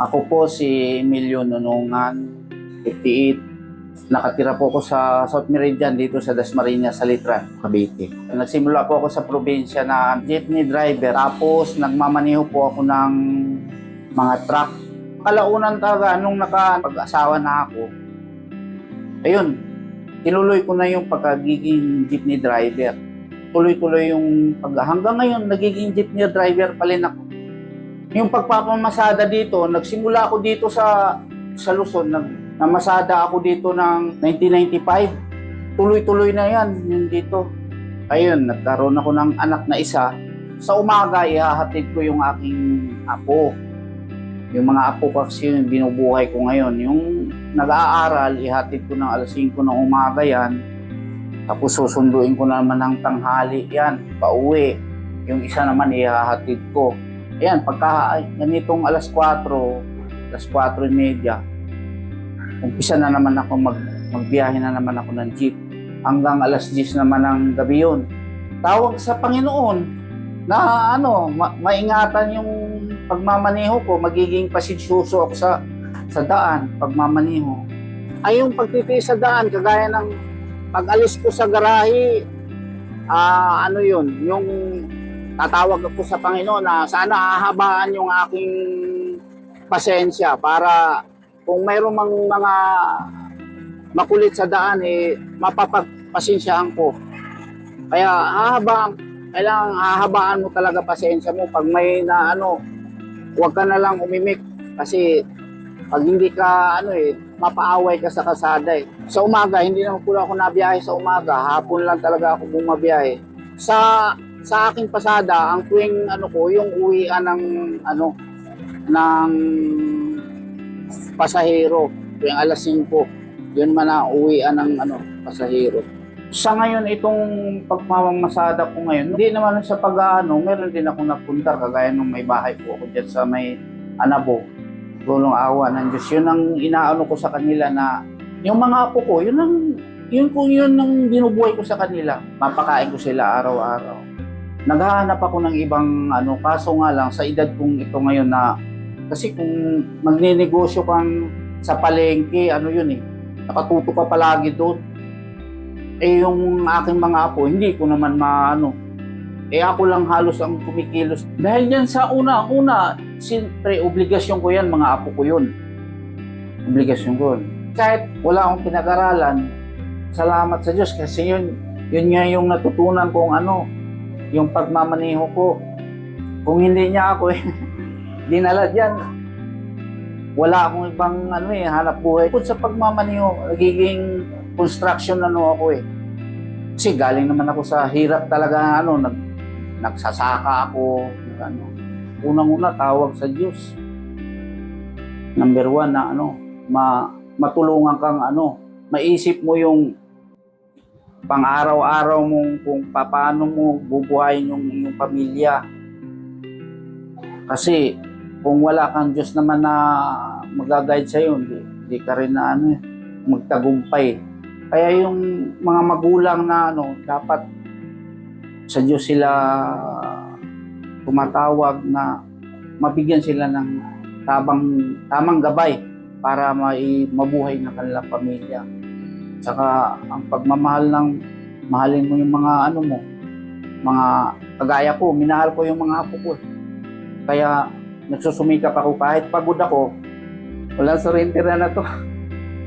Ako po si Emilio Nunungan, 58. Nakatira po ako sa South Meridian dito sa Dasmariñas, sa Litran, Cavite. Nagsimula po ako sa probinsya na jeepney driver. Tapos nagmamaneho po ako ng mga truck. Kalaunan talaga nung nakapag-asawa na ako, ayun, tinuloy ko na yung pagkagiging jeepney driver. Tuloy-tuloy yung hanggang ngayon nagiging jeepney driver pa rin ako. Yung pagpapamasada dito, nagsimula ako dito sa Luzon, namasada ako dito ng 1995. Tuloy-tuloy na yan, yung dito. Ayun, nagkaroon ako ng anak na isa. Sa umaga, ihahatid ko yung aking apo. Yung mga apo kasi yung binubuhay ko ngayon. Yung nag-aaral, ihatid ko ng alas 5 ng umaga yan. Tapos susunduin ko naman ng tanghali yan, pauwi. Yung isa naman ihahatid ko. Ayan, pagka ganitong alas 4:30, umpisa na naman ako magbiyahe na naman ako ng jeep. Hanggang alas 10 naman ng gabi yun. Tawag sa Panginoon na maingatan yung pagmamaneho ko, magiging pasensyoso ako sa daan, pagmamaneho. Ay yung pagtitiis sa daan, kagaya ng pag-alis ko sa garahe, yung tatawag ako sa Panginoon na sana hahabaan yung aking pasensya para kung mayroong mga makulit sa daan, mapapagpasensyaan ko. Kaya kailangan hahabaan mo talaga pasensya mo. Pag may huwag ka na lang umimik kasi pag hindi ka mapaaway ka sa kalsada eh. Sa umaga, hindi naman po ako nabiyahe sa umaga. Hapon lang talaga ako bumabiyahe. Sa aking pasada, ang tuwing yung uwian ng pasahero, tuwing alas 5, yun man ang uwian ng pasahero. Sa ngayon, itong pagmamamasada ko ngayon, hindi naman sa meron din ako napunta, kagaya nung may bahay po ako dyan sa may Anabo. Gulong awa ng Diyos. Yun ang inaano ko sa kanila na, yung mga apo ko, yun ang binubuhay ko sa kanila. Mapakain ko sila araw-araw. Naghahanap ako ng ibang kaso nga lang sa edad kong ito ngayon na, kasi kung magninegosyo kang sa palengke, nakatuto ka palagi doon. Yung aking mga apo, hindi ko naman ako lang halos ang kumikilos. Dahil yan sa una, siyempre, obligasyon ko yan, mga apo ko yun. Obligasyon ko yun. Kahit wala akong pinag-aralan, salamat sa Diyos kasi yun nga yung natutunan kong yung pagmamaneho ko. Kung hindi niya ako dinala dyan, wala akong ibang hanap buhay. Sa pagmamaneho, nagiging construction ako eh. Kasi galing naman ako sa hirap talaga nagsasaka ako. Unang-una, tawag sa Diyos. Number 1 na matulungan kang maisip mo yung pang-araw-araw mong kung paano mo bubuhayin yung iyong pamilya. Kasi kung wala kang Diyos naman na mag-guide sa'yo, hindi ka rin magtagumpay. Kaya yung mga magulang na dapat sa Diyos sila tumatawag na mabigyan sila ng tamang gabay para mabuhay ng kanilang pamilya. Saka ang pagmamahal mahalin mo yung mga mga kagaya ko, minahal ko yung mga apo ko. Kaya nagsusumikap ako kahit pagod ako, walang surrender na to.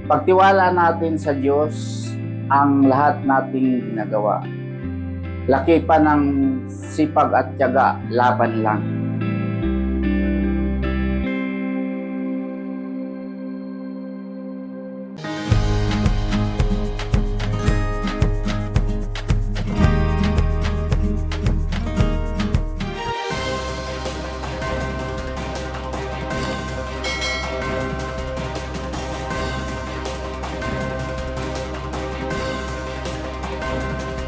Pagtiwala natin sa Diyos ang lahat nating ginagawa. Laki pa ng sipag at tiyaga, laban lang.